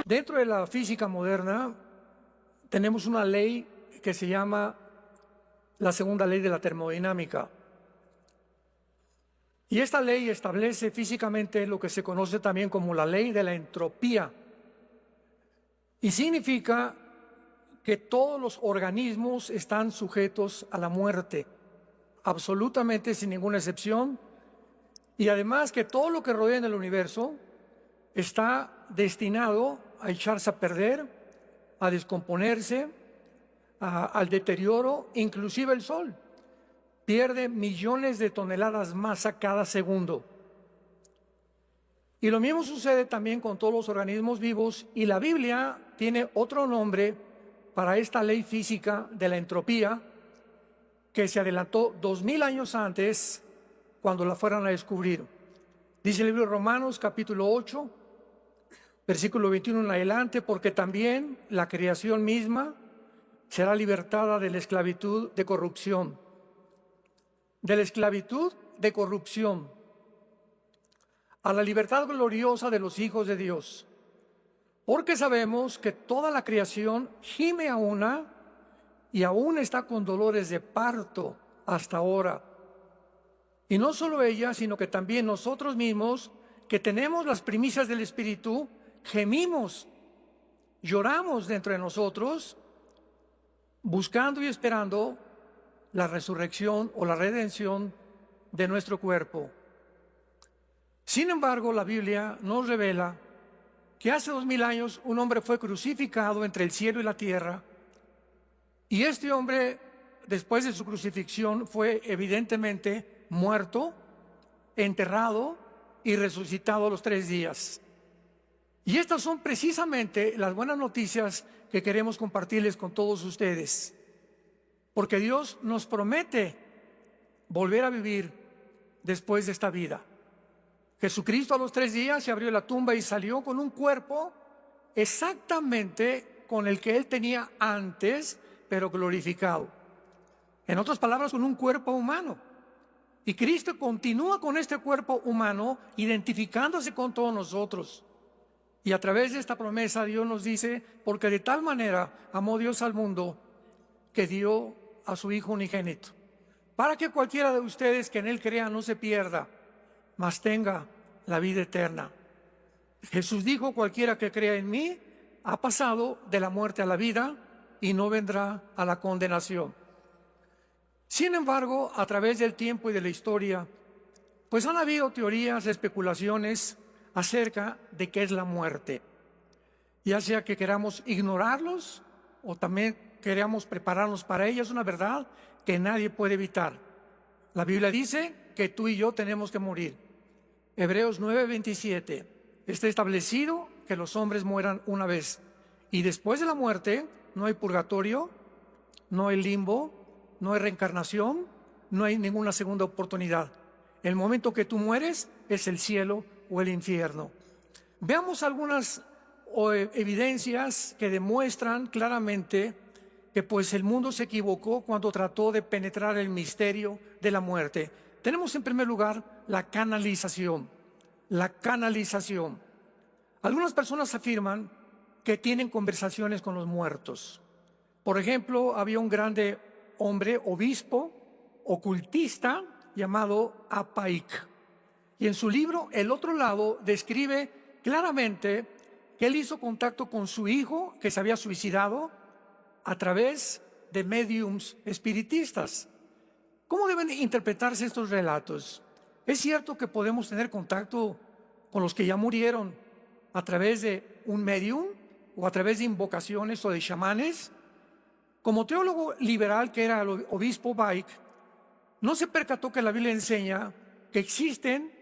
Dentro de la física moderna tenemos una ley que se llama la segunda ley de la termodinámica. Y esta ley establece físicamente lo que se conoce también como la ley de la entropía. Y significa que todos los organismos están sujetos a la muerte, absolutamente sin ninguna excepción. Y además que todo lo que rodea en el universo está destinado a echarse a perder, a descomponerse, al deterioro. Inclusive el Sol pierde millones de toneladas masa cada segundo. Y lo mismo sucede también con todos los organismos vivos, y la Biblia tiene otro nombre para esta ley física de la entropía que se adelantó 2000 años antes cuando la fueran a descubrir. Dice el libro de Romanos capítulo 8, versículo 21 en adelante: porque también la creación misma será libertada de la esclavitud de corrupción. De la esclavitud de corrupción a la libertad gloriosa de los hijos de Dios. Porque sabemos que toda la creación gime a una y aún está con dolores de parto hasta ahora. Y no solo ella, sino que también nosotros mismos, que tenemos las primicias del Espíritu, gemimos, lloramos dentro de nosotros, buscando y esperando la resurrección o la redención de nuestro cuerpo. Sin embargo, la Biblia nos revela que hace 2000 años un hombre fue crucificado entre el cielo y la tierra, y este hombre, después de su crucifixión, fue evidentemente muerto, enterrado y resucitado a los 3 días. Y estas son precisamente las buenas noticias que queremos compartirles con todos ustedes, porque Dios nos promete volver a vivir después de esta vida. Jesucristo a los 3 días se abrió la tumba y salió con un cuerpo exactamente con el que Él tenía antes, pero glorificado. En otras palabras, con un cuerpo humano. Y Cristo continúa con este cuerpo humano, identificándose con todos nosotros. Y a través de esta promesa Dios nos dice: porque de tal manera amó Dios al mundo, que dio a su Hijo unigénito, para que cualquiera de ustedes que en Él crea no se pierda, mas tenga la vida eterna. Jesús dijo: cualquiera que crea en mí ha pasado de la muerte a la vida y no vendrá a la condenación. Sin embargo, a través del tiempo y de la historia, pues han habido teorías, especulaciones acerca de qué es la muerte, ya sea que queramos ignorarlos o también queramos prepararnos para ella. Es una verdad que nadie puede evitar. La Biblia dice que tú y yo tenemos que morir. Hebreos 9:27: está establecido que los hombres mueran una vez, y después de la muerte no hay purgatorio, no hay limbo, no hay reencarnación, no hay ninguna segunda oportunidad. El momento que tú mueres es el cielo o el infierno. Veamos algunas evidencias que demuestran claramente que pues el mundo se equivocó cuando trató de penetrar el misterio de la muerte. Tenemos en primer lugar la canalización. La canalización. Algunas personas afirman que tienen conversaciones con los muertos. Por ejemplo, había un grande hombre, obispo, ocultista, llamado Apaik. Y en su libro El otro lado describe claramente que él hizo contacto con su hijo, que se había suicidado, a través de médiums espiritistas. ¿Cómo deben interpretarse estos relatos? ¿Es cierto que podemos tener contacto con los que ya murieron a través de un medium o a través de invocaciones o de chamanes? Como teólogo liberal que era el obispo Baik, no se percató que la Biblia enseña que existen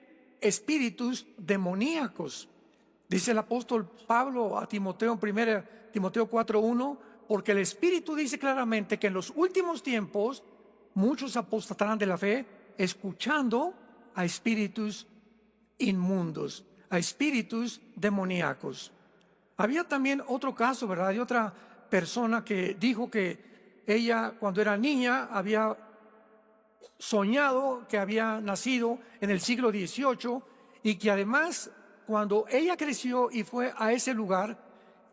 espíritus demoníacos. Dice el apóstol Pablo a Timoteo en 1 Timoteo 4:1: porque el Espíritu dice claramente que en los últimos tiempos muchos apostatarán de la fe, escuchando a espíritus inmundos, a espíritus demoníacos. Había también otro caso, ¿verdad?, de otra persona que dijo que ella, cuando era niña, había soñado que había nacido en el siglo XVIII y que además, cuando ella creció y fue a ese lugar,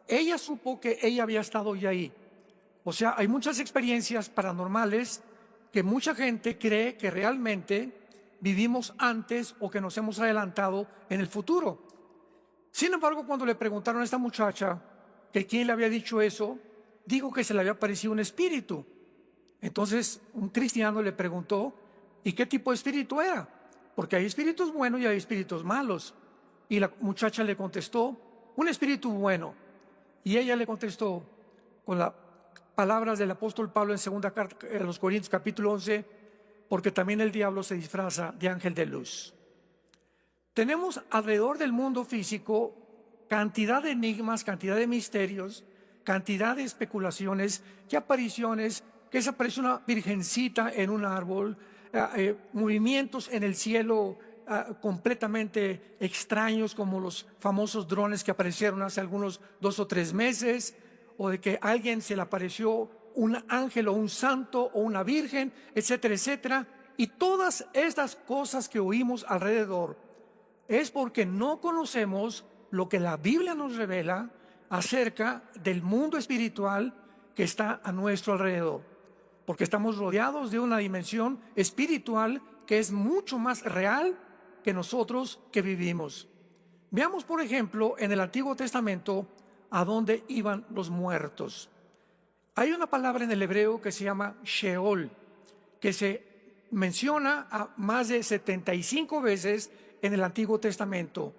ella supo que ella había estado ya ahí. O sea, hay muchas experiencias paranormales que mucha gente cree que realmente vivimos antes o que nos hemos adelantado en el futuro. Sin embargo, cuando le preguntaron a esta muchacha que quién le había dicho eso, dijo que se le había aparecido un espíritu. Entonces, un cristiano le preguntó, ¿y qué tipo de espíritu era? Porque hay espíritus buenos y hay espíritus malos. Y la muchacha le contestó, un espíritu bueno. Y ella le contestó con las palabras del apóstol Pablo en segunda carta a los Corintios capítulo 11, porque también el diablo se disfraza de ángel de luz. Tenemos alrededor del mundo físico cantidad de enigmas, cantidad de misterios, cantidad de especulaciones, que apariciones, que se aparece una virgencita en un árbol, movimientos en el cielo completamente extraños, como los famosos drones que aparecieron hace algunos 2 o 3 meses, o de que a alguien se le apareció un ángel o un santo o una virgen, etcétera, etcétera. Y todas estas cosas que oímos alrededor es porque no conocemos lo que la Biblia nos revela acerca del mundo espiritual que está a nuestro alrededor. Porque estamos rodeados de una dimensión espiritual que es mucho más real que nosotros que vivimos. Veamos, por ejemplo, en el Antiguo Testamento a dónde iban los muertos. Hay una palabra en el hebreo que se llama Sheol, que se menciona a más de 75 veces en el Antiguo Testamento.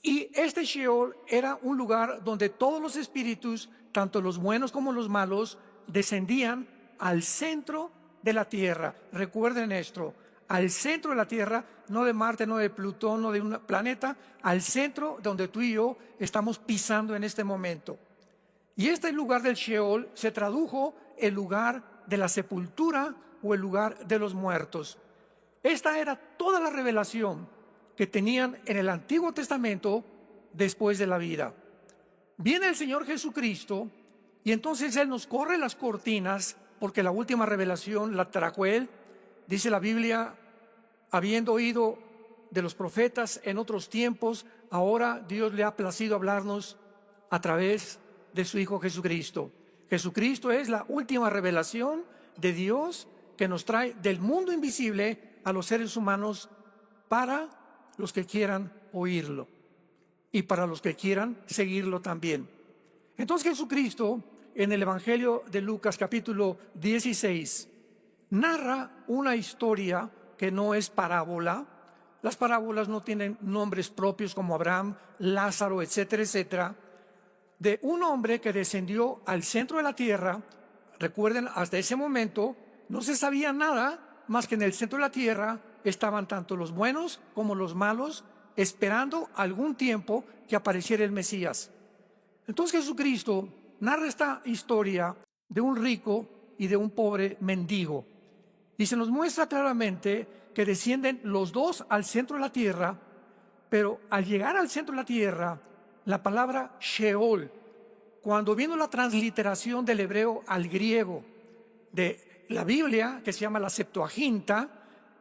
Y este Sheol era un lugar donde todos los espíritus, tanto los buenos como los malos, descendían al centro de la tierra. Recuerden esto, al centro de la tierra, no de Marte, no de Plutón, no de un planeta, al centro donde tú y yo estamos pisando en este momento. Y este lugar del Sheol se tradujo el lugar de la sepultura o el lugar de los muertos. Esta era toda la revelación que tenían en el Antiguo Testamento después de la vida. Viene el Señor Jesucristo y entonces Él nos corre las cortinas, porque la última revelación la trajo Él. Dice la Biblia, habiendo oído de los profetas en otros tiempos, ahora Dios le ha placido hablarnos a través de su Hijo Jesucristo. Jesucristo es la última revelación de Dios que nos trae del mundo invisible a los seres humanos para los que quieran oírlo y para los que quieran seguirlo también. Entonces Jesucristo, en el Evangelio de Lucas capítulo 16, narra una historia que no es parábola. Las parábolas no tienen nombres propios como Abraham, Lázaro, etcétera, etcétera, de un hombre que descendió al centro de la tierra. Recuerden, hasta ese momento no se sabía nada más que en el centro de la tierra estaban tanto los buenos como los malos, esperando algún tiempo que apareciera el Mesías. Entonces Jesucristo narra esta historia de un rico y de un pobre mendigo. Y se nos muestra claramente que descienden los dos al centro de la tierra, pero al llegar al centro de la tierra, la palabra Sheol, cuando vino la transliteración del hebreo al griego de la Biblia, que se llama la Septuaginta,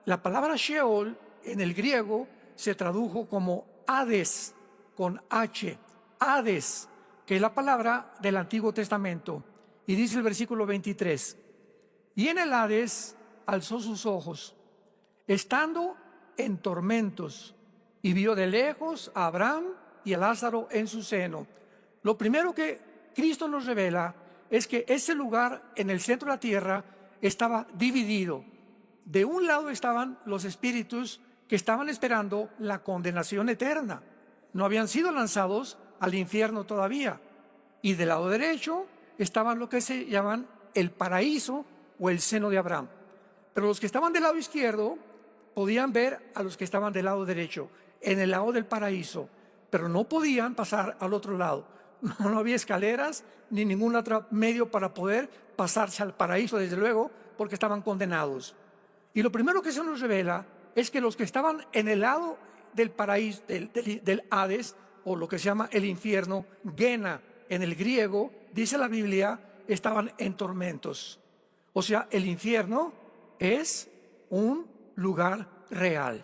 la palabra Sheol en el griego se tradujo como Hades, con H, Hades, que es la palabra del Antiguo Testamento. Y dice el versículo 23, y en el Hades alzó sus ojos, estando en tormentos, y vio de lejos a Abraham y a Lázaro en su seno. Lo primero que Cristo nos revela es que ese lugar en el centro de la tierra estaba dividido. De un lado estaban los espíritus que estaban esperando la condenación eterna. No habían sido lanzados al infierno todavía. Y del lado derecho estaban lo que se llaman el paraíso o el seno de Abraham. Pero los que estaban del lado izquierdo podían ver a los que estaban del lado derecho, en el lado del paraíso, pero no podían pasar al otro lado. No había escaleras ni ningún otro medio para poder pasarse al paraíso, desde luego, porque estaban condenados. Y lo primero que se nos revela es que los que estaban en el lado del paraíso, del Hades, o lo que se llama el infierno, Gena en el griego, dice la Biblia, estaban en tormentos. O sea, el infierno es un lugar real.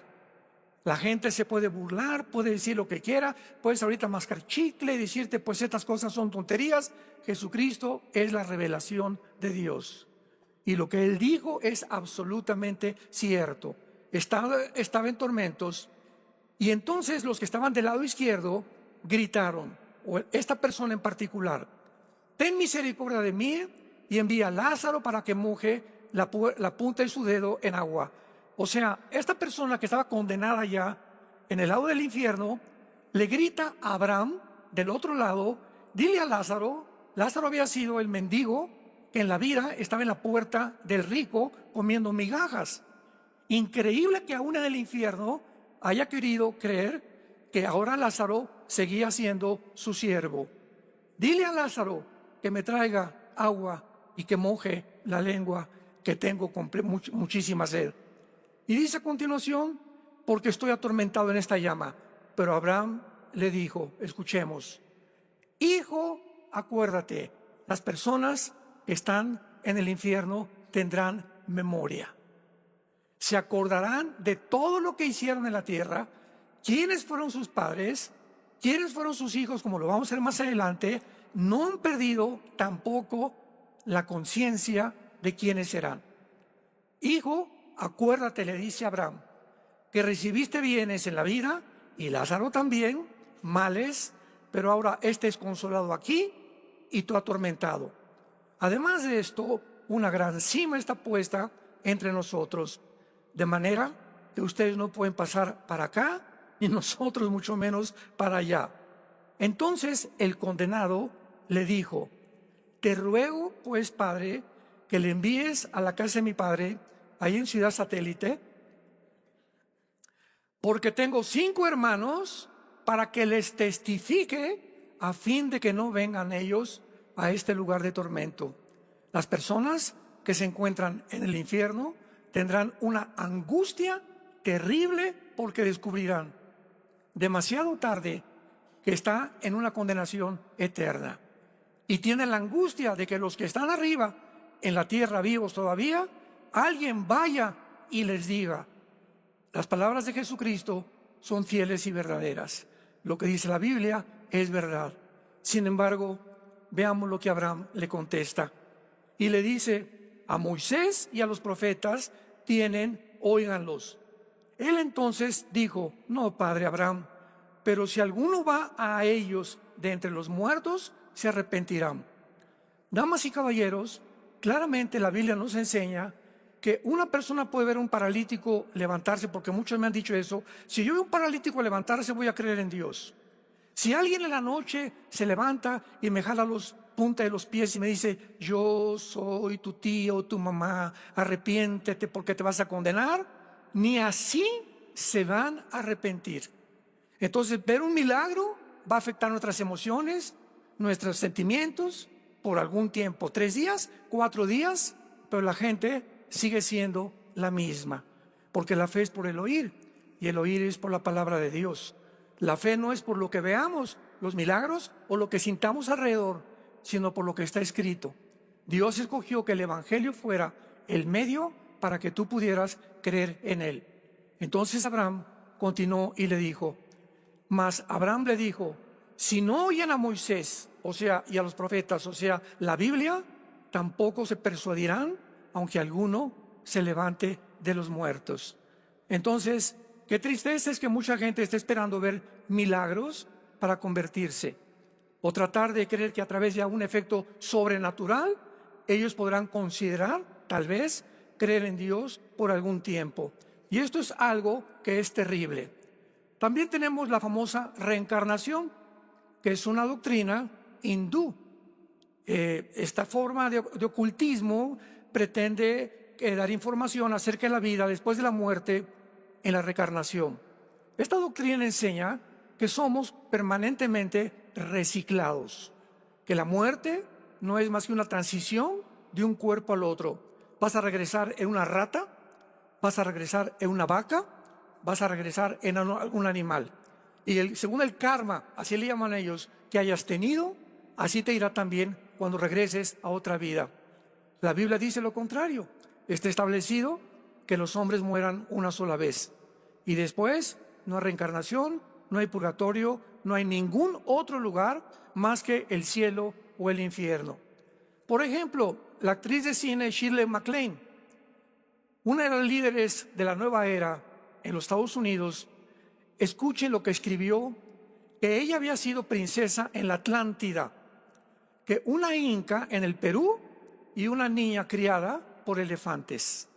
La gente se puede burlar, puede decir lo que quiera, puedes ahorita mascar chicle y decirte, pues estas cosas son tonterías. Jesucristo es la revelación de Dios. Y lo que Él dijo es absolutamente cierto. Estaba en tormentos, y entonces los que estaban del lado izquierdo gritaron, o esta persona en particular: ten misericordia de mí y envía a Lázaro para que moje la punta de su dedo en agua. O sea, esta persona que estaba condenada ya en el lado del infierno le grita a Abraham del otro lado: dile a Lázaro. Lázaro había sido el mendigo que en la vida estaba en la puerta del rico comiendo migajas. Increíble que aún en el infierno haya querido creer que ahora Lázaro seguía siendo su siervo. Dile a Lázaro que me traiga agua y que moje la lengua, que tengo muchísima sed. Y dice a continuación: porque estoy atormentado en esta llama. Pero Abraham le dijo, escuchemos: hijo, acuérdate, las personas que están en el infierno tendrán memoria. Se acordarán de todo lo que hicieron en la tierra, quiénes fueron sus padres, quiénes fueron sus hijos, como lo vamos a ver más adelante. No han perdido tampoco la conciencia de quiénes serán. Hijo, acuérdate, le dice Abraham, que recibiste bienes en la vida, y Lázaro también, males, pero ahora este es consolado aquí y tú atormentado. Además de esto, una gran cima está puesta entre nosotros, de manera que ustedes no pueden pasar para acá, y nosotros mucho menos para allá. Entonces el condenado le dijo: te ruego, pues, Padre, que le envíes a la casa de mi padre, ahí en Ciudad Satélite, porque tengo 5 hermanos, para que les testifique, a fin de que no vengan ellos a este lugar de tormento. Las personas que se encuentran en el infierno tendrán una angustia terrible, porque descubrirán demasiado tarde que está en una condenación eterna. Y tienen la angustia de que los que están arriba, en la tierra vivos todavía, alguien vaya y les diga: las palabras de Jesucristo son fieles y verdaderas. Lo que dice la Biblia es verdad. Sin embargo, veamos lo que Abraham le contesta. Y le dice: a Moisés y a los profetas tienen, óiganlos. Él entonces dijo: no, padre Abraham, pero si alguno va a ellos de entre los muertos, se arrepentirán. Damas y caballeros, claramente la Biblia nos enseña que una persona puede ver a un paralítico levantarse, porque muchos me han dicho eso: si yo veo a un paralítico levantarse, voy a creer en Dios. Si alguien en la noche se levanta y me jala los punta de los pies y me dice: yo soy tu tío, tu mamá, arrepiéntete porque te vas a condenar, ni así se van a arrepentir. Entonces, ver un milagro va a afectar nuestras emociones, nuestros sentimientos por algún tiempo, 3 días, 4 días, pero la gente sigue siendo la misma, porque la fe es por el oír, y el oír es por la palabra de Dios. La fe no es por lo que veamos, los milagros, o lo que sintamos alrededor, sino por lo que está escrito. Dios escogió que el Evangelio fuera el medio para que tú pudieras creer en él. Entonces Abraham continuó y le dijo: mas Abraham le dijo: si no oyen a Moisés, o sea, y a los profetas, o sea, la Biblia, tampoco se persuadirán, aunque alguno se levante de los muertos. Entonces, qué tristeza es que mucha gente esté esperando ver milagros para convertirse, o tratar de creer que a través de algún efecto sobrenatural ellos podrán considerar, tal vez, creer en Dios por algún tiempo. Y esto es algo que es terrible. También tenemos la famosa reencarnación, que es una doctrina hindú. Esta forma de ocultismo pretende dar información acerca de la vida después de la muerte en la reencarnación. Esta doctrina enseña que somos permanentemente reciclados, que la muerte no es más que una transición de un cuerpo al otro. Vas a regresar en una rata, vas a regresar en una vaca, vas a regresar en algún animal. Y según el karma, así le llaman ellos, que hayas tenido, así te irá también cuando regreses a otra vida. La Biblia dice lo contrario. Está establecido que los hombres mueran una sola vez, y después no hay reencarnación, no hay purgatorio, no hay ningún otro lugar más que el cielo o el infierno. Por ejemplo, la actriz de cine Shirley MacLaine, una de las líderes de la nueva era en los Estados Unidos, escuchen lo que escribió, que ella había sido princesa en la Atlántida, que una inca en el Perú y una niña criada por elefantes.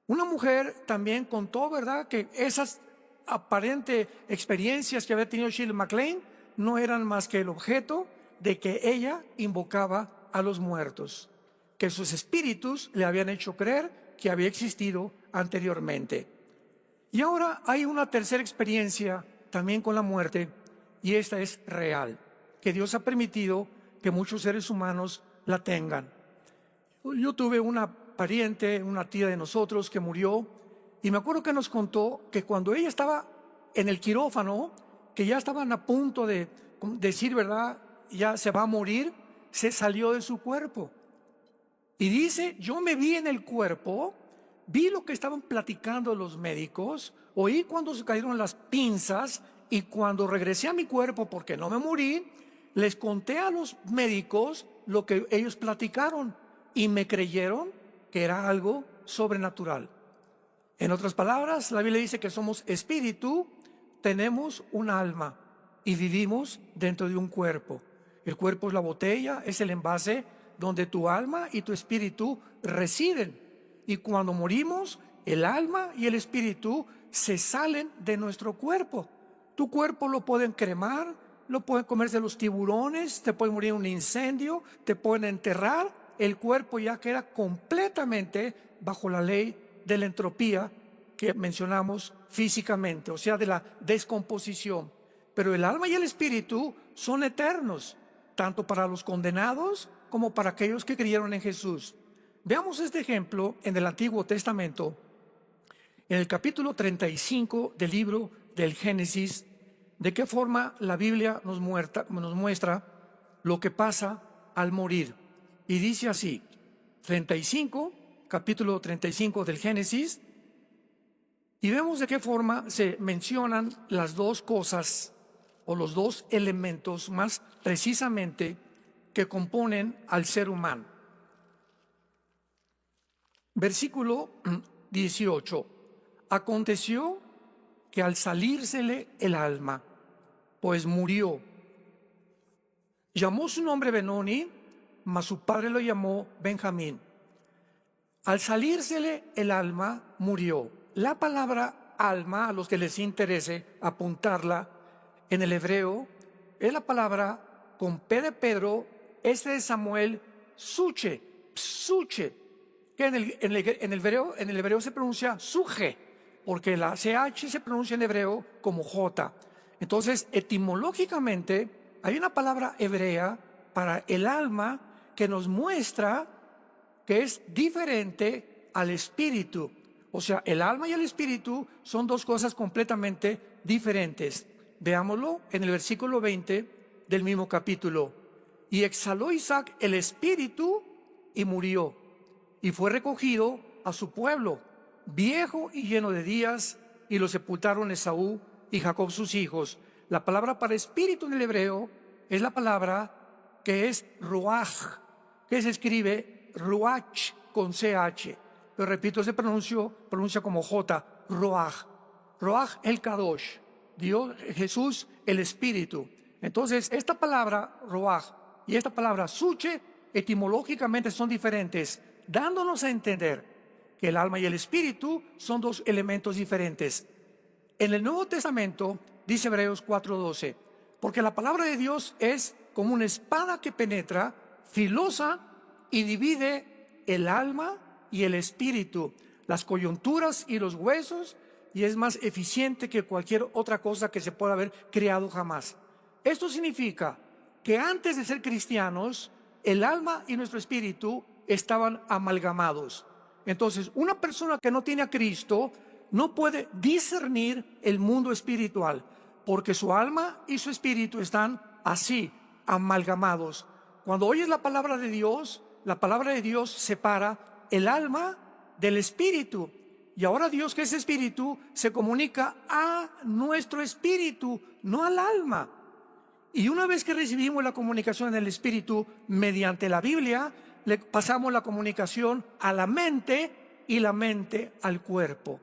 Una mujer también contó, ¿verdad?, que esas aparentes experiencias que había tenido Shirley MacLaine no eran más que el objeto de que ella invocaba a los muertos, que sus espíritus le habían hecho creer que había existido anteriormente. Y ahora hay una tercera experiencia también con la muerte, y esta es real, que Dios ha permitido que muchos seres humanos la tengan. Yo tuve una pariente, una tía de nosotros que murió, y me acuerdo que nos contó que cuando ella estaba en el quirófano, que ya estaban a punto de decir, ¿verdad?, ya se va a morir, se salió de su cuerpo. Y dice, yo me vi en el cuerpo, vi lo que estaban platicando los médicos, oí cuando se cayeron las pinzas, y cuando regresé a mi cuerpo, porque no me morí, les conté a los médicos lo que ellos platicaron, y me creyeron que era algo sobrenatural. En otras palabras, la Biblia dice que somos espíritu, tenemos un alma y vivimos dentro de un cuerpo. El cuerpo es la botella, es el envase donde tu alma y tu espíritu residen. Y cuando morimos, el alma y el espíritu se salen de nuestro cuerpo. Tu cuerpo lo pueden cremar, lo pueden comerse los tiburones, te puede morir en un incendio, te pueden enterrar. El cuerpo ya queda completamente bajo la ley de la entropía que mencionamos físicamente, o sea, de la descomposición. Pero el alma y el espíritu son eternos, tanto para los condenados como para aquellos que creyeron en Jesús. Veamos este ejemplo en el Antiguo Testamento, en el capítulo 35 del libro del Génesis, de qué forma la Biblia nos muestra lo que pasa al morir. Y dice así, capítulo 35 del Génesis, y vemos de qué forma se mencionan las dos cosas o los dos elementos más precisamente que componen al ser humano. Versículo 18. Aconteció que al salírsele el alma, pues murió, llamó su nombre Benoni, mas su padre lo llamó Benjamín. Al salírsele el alma, murió. La palabra alma, a los que les interese apuntarla, en el hebreo, es la palabra con P de Pedro, S de Samuel, suche, que en el hebreo se pronuncia suje, porque la CH se pronuncia en hebreo como J. Entonces, etimológicamente, hay una palabra hebrea para el alma que nos muestra que es diferente al espíritu. O sea, el alma y el espíritu son dos cosas completamente diferentes. Veámoslo en el versículo 20 del mismo capítulo. Y exhaló Isaac el espíritu y murió, y fue recogido a su pueblo, viejo y lleno de días, y lo sepultaron Esaú y Jacob sus hijos. La palabra para espíritu en el hebreo es la palabra que es ruach, que se escribe ruach con CH. Pero repito, se pronuncia como J, ruach. Ruach el Kadosh, Dios, Jesús, el Espíritu. Entonces, esta palabra ruach y esta palabra suche etimológicamente son diferentes, dándonos a entender que el alma y el espíritu son dos elementos diferentes. En el Nuevo Testamento dice Hebreos 4:12, porque la palabra de Dios es como una espada que penetra, filosa, y divide el alma y el espíritu, las coyunturas y los huesos, y es más eficiente que cualquier otra cosa que se pueda haber creado jamás. Esto significa que antes de ser cristianos, el alma y nuestro espíritu estaban amalgamados. Entonces, una persona que no tiene a Cristo no puede discernir el mundo espiritual, porque su alma y su espíritu están así, amalgamados. Cuando oyes la palabra de Dios separa el alma del espíritu. Y ahora Dios, que es espíritu, se comunica a nuestro espíritu, no al alma. Y una vez que recibimos la comunicación en el espíritu mediante la Biblia, le pasamos la comunicación a la mente y la mente al cuerpo.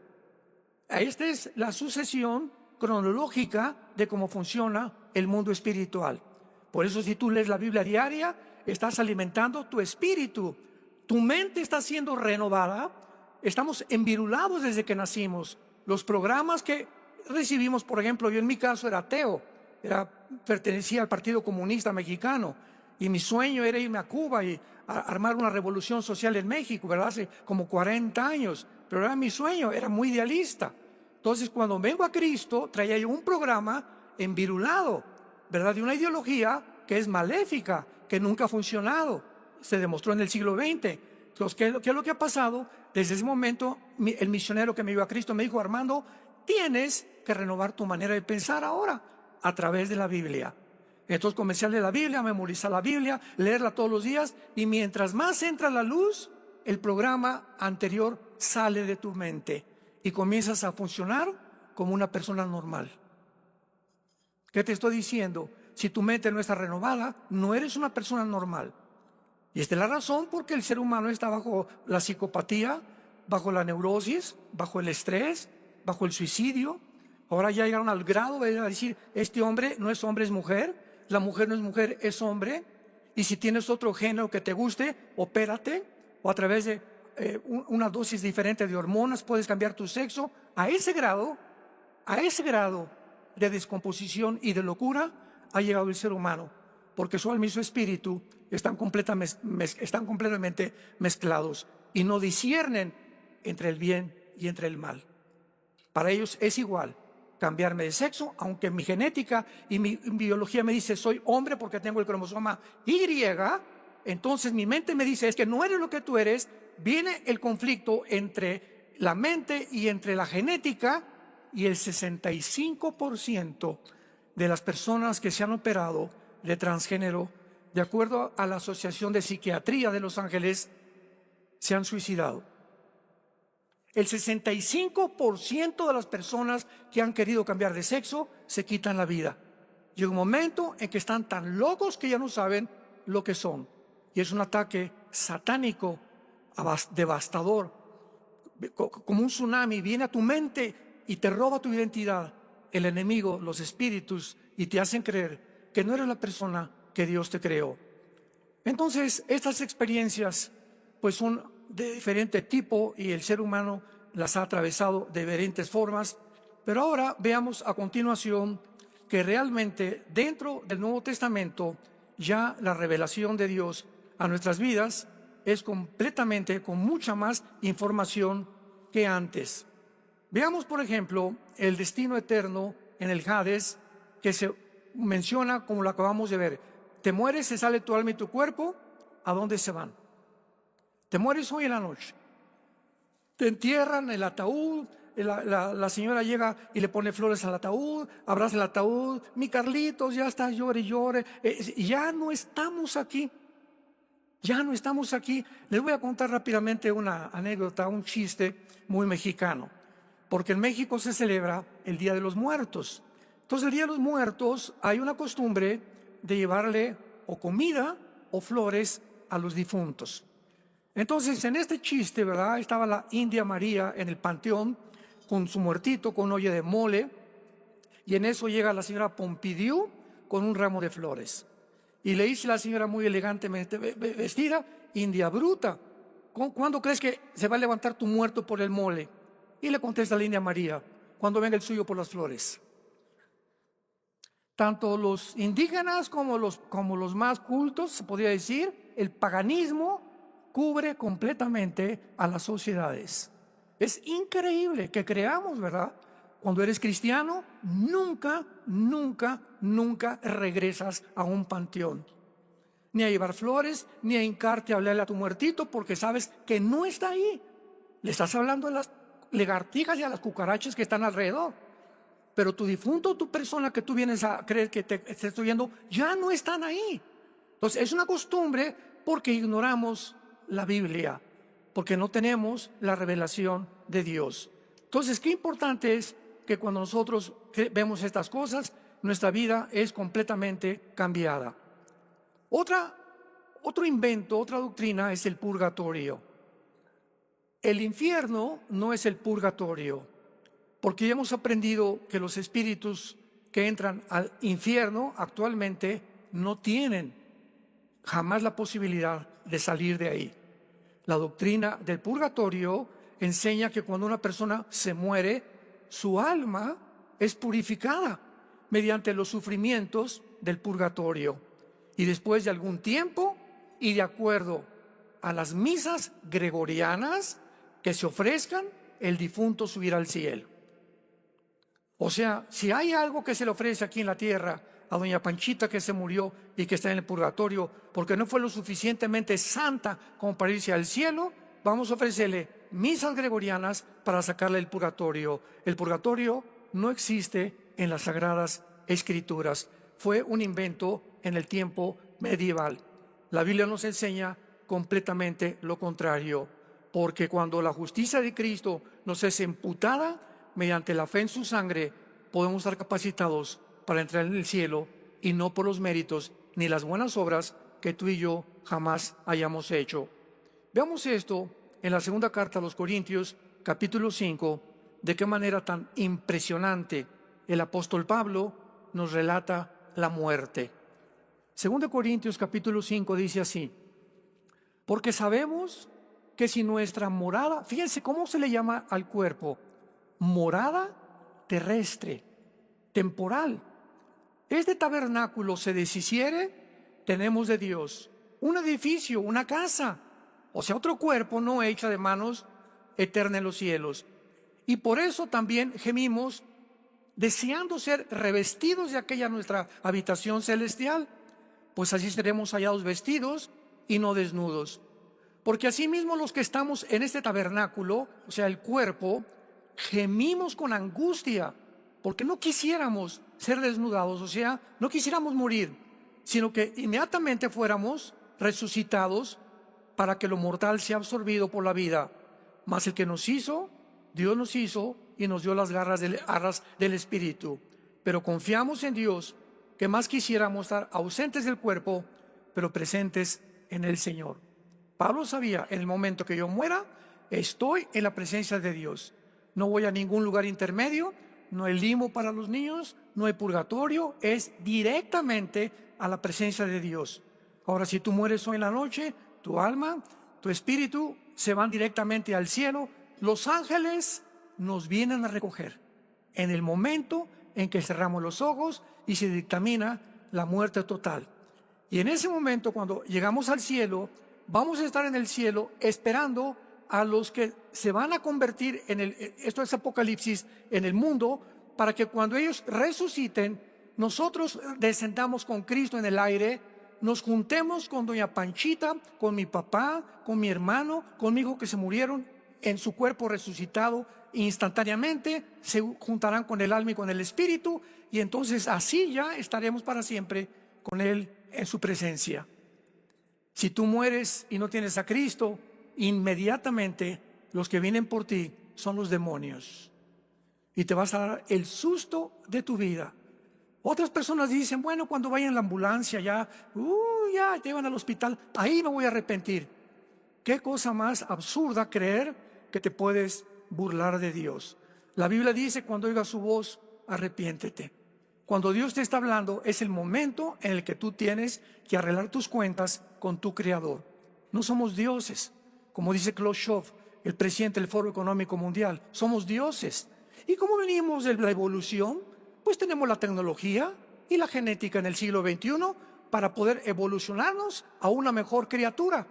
Esta es la sucesión cronológica de cómo funciona el mundo espiritual. Por eso, si tú lees la Biblia diaria, estás alimentando tu espíritu. Tu mente está siendo renovada. Estamos envirulados desde que nacimos. Los programas que recibimos, por ejemplo, yo en mi caso era ateo, pertenecía al Partido Comunista Mexicano, y mi sueño era irme a Cuba y armar una revolución social en México, ¿verdad? Hace como 40 años, pero era mi sueño, era muy idealista. Entonces, cuando vengo a Cristo, traía yo un programa envirulado, ¿verdad? De una ideología que es maléfica, que nunca ha funcionado. Se demostró en el siglo XX. Entonces, ¿qué es lo que ha pasado? Desde ese momento, el misionero que me llevó a Cristo me dijo: Armando, tienes que renovar tu manera de pensar ahora a través de la Biblia. Entonces comencé a leer la Biblia, memorizar la Biblia, leerla todos los días, y mientras más entra la luz, el programa anterior sale de tu mente y comienzas a funcionar como una persona normal. ¿Qué te estoy diciendo? Si tu mente no está renovada, no eres una persona normal. Y esta es la razón por que el ser humano está bajo la psicopatía, bajo la neurosis, bajo el estrés, bajo el suicidio. Ahora ya llegaron al grado de decir: este hombre no es hombre, es mujer. La mujer no es mujer, es hombre. Y si tienes otro género que te guste, opérate. O a través de una dosis diferente de hormonas puedes cambiar tu sexo. A ese grado de descomposición y de locura ha llegado el ser humano, porque su alma y su espíritu están completamente mezclados y no disciernen entre el bien y entre el mal. Para ellos es igual cambiarme de sexo, aunque mi genética y mi biología me dice soy hombre porque tengo el cromosoma Y, entonces mi mente me dice es que no eres lo que tú eres. Viene el conflicto entre la mente y entre la genética, y el 65% de las personas que se han operado de transgénero, de acuerdo a la Asociación de Psiquiatría de Los Ángeles, se han suicidado. El 65% de las personas que han querido cambiar de sexo se quitan la vida. Llega un momento en que están tan locos que ya no saben lo que son. Y es un ataque satánico, devastador, como un tsunami. Viene a tu mente y te roba tu identidad. El enemigo, los espíritus, y te hacen creer que no eres la persona que Dios te creó. Entonces, estas experiencias pues son de diferente tipo y el ser humano las ha atravesado de diferentes formas. Pero ahora veamos a continuación que realmente dentro del Nuevo Testamento ya la revelación de Dios a nuestras vidas es completamente con mucha más información que antes. Veamos, por ejemplo, el destino eterno en el Hades, que se menciona como lo acabamos de ver. Te mueres, se sale tu alma y tu cuerpo. ¿A dónde se van? Te mueres hoy en la noche. Te entierran el ataúd. La señora llega y le pone flores al ataúd, abraza el ataúd. Mi Carlitos, ya está, llore y llore. Ya no estamos aquí. Ya no estamos aquí. Les voy a contar rápidamente una anécdota, un chiste muy mexicano. Porque en México se celebra el Día de los Muertos. Entonces, el Día de los Muertos hay una costumbre de llevarle o comida o flores a los difuntos. Entonces, en este chiste, ¿verdad? Estaba la India María en el panteón con su muertito, con olla de mole, y en eso llega la señora Pompidou con un ramo de flores. Y le dice la señora muy elegantemente vestida: India bruta, ¿cuándo crees que se va a levantar tu muerto por el mole? Y le contesta la India María: cuando venga el suyo por las flores. Tanto los indígenas como los más cultos, se podría decir, el paganismo cubre completamente a las sociedades. Es increíble que creamos, ¿verdad? Cuando eres cristiano, nunca regresas a un panteón, ni a llevar flores, ni a hincarte a hablarle a tu muertito, porque sabes que no está ahí. Le estás hablando a las lagartijas y a las cucarachas que están alrededor. Pero tu difunto, tu persona que tú vienes a creer que te estoy viendo, ya no están ahí. Entonces es una costumbre porque ignoramos la Biblia, porque no tenemos la revelación de Dios. Entonces, qué importante es que cuando nosotros vemos estas cosas, nuestra vida es completamente cambiada. Otro invento, otra doctrina es el purgatorio. El infierno no es el purgatorio, porque ya hemos aprendido que los espíritus que entran al infierno actualmente no tienen jamás la posibilidad de salir de ahí. La doctrina del purgatorio enseña que cuando una persona se muere, su alma es purificada mediante los sufrimientos del purgatorio. Y después de algún tiempo, y de acuerdo a las misas gregorianas que se ofrezcan, el difunto subirá al cielo. O sea, si hay algo que se le ofrece aquí en la tierra a doña Panchita que se murió y que está en el purgatorio porque no fue lo suficientemente santa como para irse al cielo, vamos a ofrecerle misas gregorianas para sacarle del purgatorio. El purgatorio no existe en las Sagradas Escrituras. Fue un invento en el tiempo medieval. La Biblia nos enseña completamente lo contrario, porque cuando la justicia de Cristo nos es imputada mediante la fe en su sangre, podemos estar capacitados para entrar en el cielo, y no por los méritos ni las buenas obras que tú y yo jamás hayamos hecho. Veamos esto en la segunda carta a los Corintios, capítulo 5, de qué manera tan impresionante el apóstol Pablo nos relata la muerte. Segunda Corintios, capítulo 5, dice así: porque sabemos que si nuestra morada, fíjense cómo se le llama al cuerpo, morada terrestre, temporal, este tabernáculo se deshiciere, tenemos de Dios un edificio, una casa, o sea, otro cuerpo no hecho de manos, eterna en los cielos. Y por eso también gemimos, deseando ser revestidos de aquella nuestra habitación celestial, pues así seremos hallados vestidos y no desnudos. Porque asimismo los que estamos en este tabernáculo, o sea, el cuerpo, gemimos con angustia, porque no quisiéramos ser desnudados, o sea, no quisiéramos morir, sino que inmediatamente fuéramos resucitados para que lo mortal sea absorbido por la vida. Mas el que nos hizo, Dios nos hizo y nos dio las garras del Espíritu. Pero confiamos en Dios, que más quisiéramos estar ausentes del cuerpo, pero presentes en el Señor. Pablo sabía, en el momento que yo muera, estoy en la presencia de Dios. No voy a ningún lugar intermedio, no hay limbo para los niños, no hay purgatorio, es directamente a la presencia de Dios. Ahora, si tú mueres hoy en la noche, tu alma, tu espíritu se van directamente al cielo. Los ángeles nos vienen a recoger en el momento en que cerramos los ojos y se dictamina la muerte total. Y en ese momento, cuando llegamos al cielo, vamos a estar en el cielo esperando a los que se van a convertir esto es Apocalipsis, en el mundo, para que cuando ellos resuciten, nosotros descendamos con Cristo en el aire, nos juntemos con doña Panchita, con mi papá, con mi hermano, con mi hijo que se murieron en su cuerpo resucitado instantáneamente, se juntarán con el alma y con el espíritu, y entonces así ya estaremos para siempre con Él en su presencia. Si tú mueres y no tienes a Cristo, inmediatamente los que vienen por ti son los demonios y te vas a dar el susto de tu vida. Otras personas dicen, bueno, cuando vayan en la ambulancia ya te llevan al hospital, ahí me voy a arrepentir. Qué cosa más absurda creer que te puedes burlar de Dios. La Biblia dice, cuando oigas su voz, arrepiéntete. Cuando Dios te está hablando, es el momento en el que tú tienes que arreglar tus cuentas con tu Creador. No somos dioses, como dice Klaus Schwab, el presidente del Foro Económico Mundial. Somos dioses. ¿Y cómo venimos de la evolución? Pues tenemos la tecnología y la genética en el siglo XXI para poder evolucionarnos a una mejor criatura.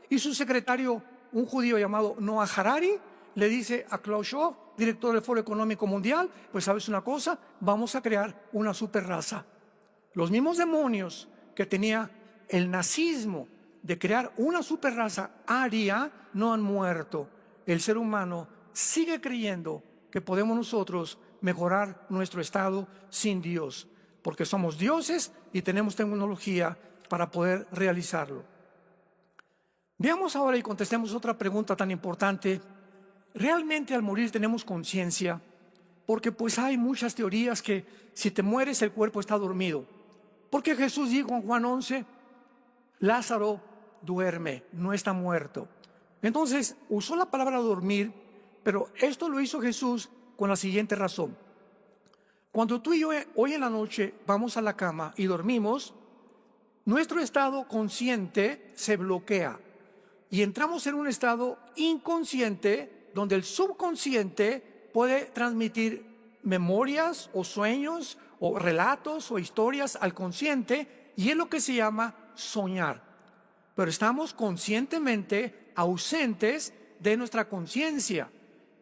Y su secretario, un judío llamado Noah Harari, le dice a Klaus Schwab, director del Foro Económico Mundial, pues sabes una cosa, vamos a crear una superraza. Los mismos demonios que tenía el nazismo de crear una superraza aria no han muerto. El ser humano sigue creyendo que podemos nosotros mejorar nuestro estado sin Dios, porque somos dioses y tenemos tecnología para poder realizarlo. Veamos ahora y contestemos otra pregunta tan importante realmente al morir tenemos conciencia, porque pues hay muchas teorías que si te mueres el cuerpo está dormido. Porque Jesús dijo en Juan 11, Lázaro duerme, no está muerto. Entonces usó la palabra dormir, pero esto lo hizo Jesús con la siguiente razón. Cuando tú y yo hoy en la noche vamos a la cama y dormimos, nuestro estado consciente se bloquea y entramos en un estado inconsciente donde el subconsciente puede transmitir memorias o sueños o relatos o historias al consciente, y es lo que se llama soñar. Pero estamos conscientemente ausentes de nuestra conciencia.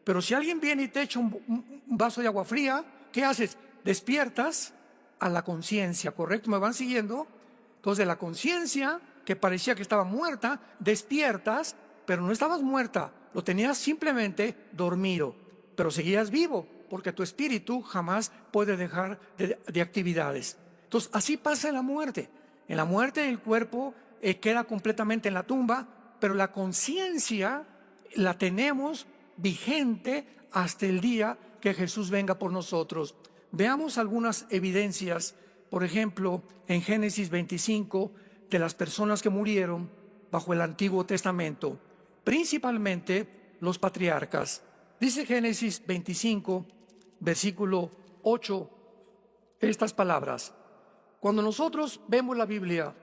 Pero si alguien viene y te echa un vaso de agua fría, ¿qué haces? Despiertas a la conciencia, ¿correcto? ¿Me van siguiendo? Entonces, de la conciencia, que parecía que estaba muerta, despiertas, pero no estabas muerta, lo tenías simplemente dormido, pero seguías vivo, porque tu espíritu jamás puede dejar de actividades. Entonces, así pasa en la muerte. En la muerte el cuerpo queda completamente en la tumba, pero la conciencia la tenemos vigente hasta el día que Jesús venga por nosotros. Veamos algunas evidencias, por ejemplo, en Génesis 25, de las personas que murieron bajo el Antiguo Testamento, principalmente los patriarcas. Dice Génesis 25, versículo 8, estas palabras. Cuando nosotros vemos la Biblia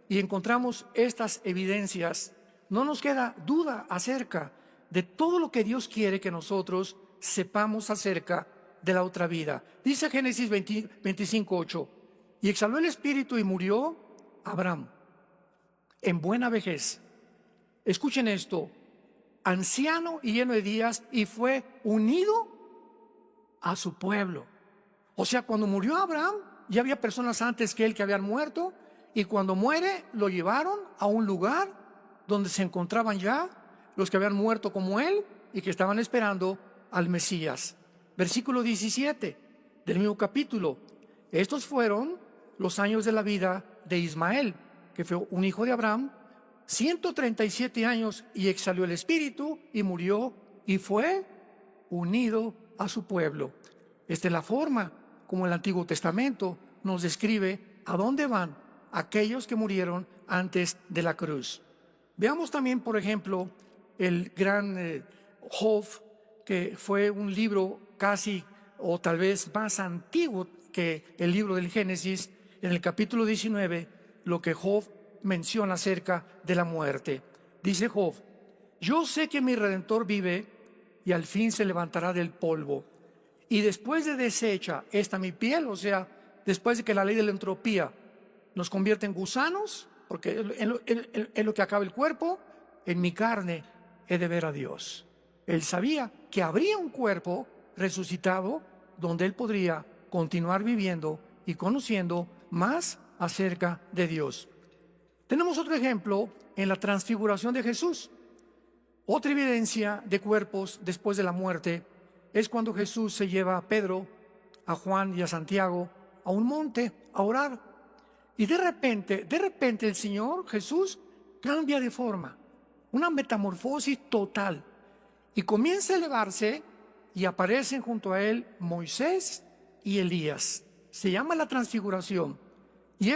y encontramos estas evidencias, no nos queda duda acerca de todo lo que Dios quiere que nosotros sepamos acerca de la otra vida. Dice Génesis 25, 8, y exhaló el espíritu y murió Abraham en buena vejez. Escuchen esto, anciano y lleno de días, y fue unido a su pueblo. O sea, cuando murió Abraham, ya había personas antes que él que habían muerto, y cuando muere lo llevaron a un lugar donde se encontraban ya los que habían muerto como él y que estaban esperando al Mesías. Versículo 17 del mismo capítulo. Estos fueron los años de la vida de Ismael, que fue un hijo de Abraham, 137 años, y exhaló el espíritu y murió y fue unido a su pueblo. Esta es la forma como el Antiguo Testamento nos describe a dónde van aquellos que murieron antes de la cruz. Veamos también, por ejemplo, el gran Job, que fue un libro casi o tal vez más antiguo que el libro del Génesis. En el capítulo 19, lo que Job menciona acerca de la muerte. Dice Job, yo sé que mi Redentor vive y al fin se levantará del polvo. Y después de deshecha esta mi piel, o sea, después de que la ley de la entropía nos convierte en gusanos, porque es lo que acaba el cuerpo, en mi carne he de ver a Dios. Él sabía que habría un cuerpo resucitado donde él podría continuar viviendo y conociendo más acerca de Dios. Tenemos otro ejemplo en la transfiguración de Jesús. Otra evidencia de cuerpos después de la muerte es cuando Jesús se lleva a Pedro, a Juan y a Santiago a un monte a orar. Y de repente el Señor Jesús cambia de forma, una metamorfosis total, y comienza a elevarse y aparecen junto a él Moisés y Elías. Se llama la transfiguración. Y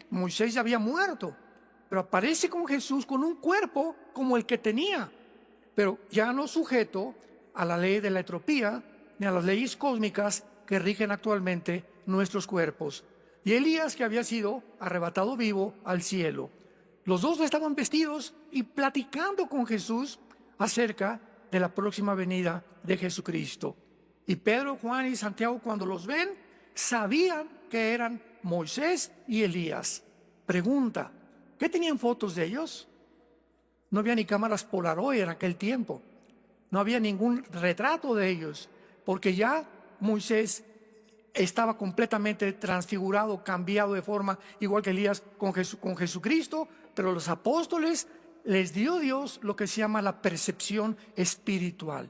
Moisés ya había muerto, pero aparece con Jesús con un cuerpo como el que tenía, pero ya no sujeto a la ley de la entropía ni a las leyes cósmicas que rigen actualmente nuestros cuerpos. Y Elías, que había sido arrebatado vivo al cielo. Los dos estaban vestidos y platicando con Jesús acerca de la próxima venida de Jesucristo. Y Pedro, Juan y Santiago, cuando los ven, sabían que eran Moisés y Elías. Pregunta, ¿qué tenían fotos de ellos? No había ni cámaras Polaroid en aquel tiempo. No había ningún retrato de ellos, porque ya Moisés estaba completamente transfigurado, cambiado de forma, igual que Elías con Jesucristo, pero los apóstoles les dio Dios lo que se llama la percepción espiritual.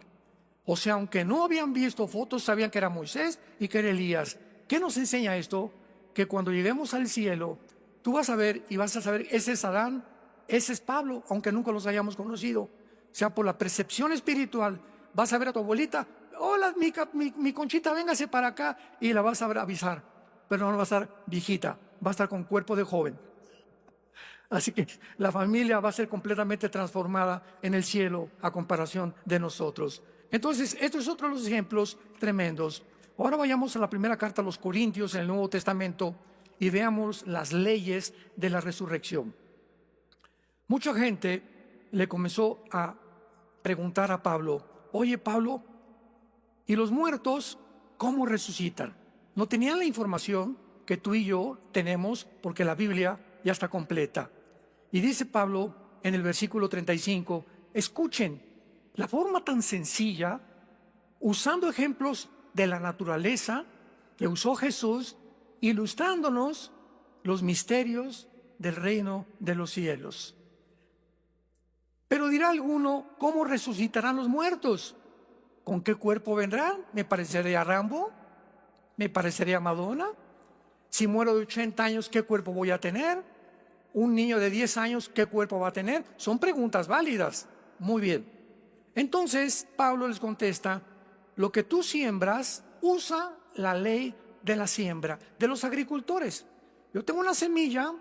O sea, aunque no habían visto fotos, sabían que era Moisés y que era Elías. ¿Qué nos enseña esto? Que cuando lleguemos al cielo, tú vas a ver y vas a saber, ese es Adán, ese es Pablo, aunque nunca los hayamos conocido. O sea, por la percepción espiritual Vas a ver a tu abuelita, hola, mi Conchita, véngase para acá, y la vas a avisar, pero no va a estar viejita, va a estar con cuerpo de joven. Así que la familia va a ser completamente transformada en el cielo a comparación de nosotros. Entonces, estos es otro de los ejemplos tremendos. Ahora vayamos a la primera carta a los Corintios en el Nuevo Testamento y veamos las leyes de la resurrección. Mucha gente le comenzó a preguntar a Pablo, oye Pablo, ¿y los muertos cómo resucitan? No tenían la información que tú y yo tenemos porque la Biblia ya está completa. Y dice Pablo en el versículo 35, escuchen la forma tan sencilla, usando ejemplos de la naturaleza que usó Jesús, ilustrándonos los misterios del reino de los cielos. Pero dirá alguno, ¿cómo resucitarán los muertos? ¿Con qué cuerpo vendrán? ¿Me parecería Rambo? ¿Me parecería Madonna? Si muero de 80 años, ¿qué cuerpo voy a tener? Un niño de 10 años, ¿qué cuerpo va a tener? Son preguntas válidas. Muy bien. Entonces, Pablo les contesta, lo que tú siembras, usa la ley de la siembra, de los agricultores. Yo tengo una semilla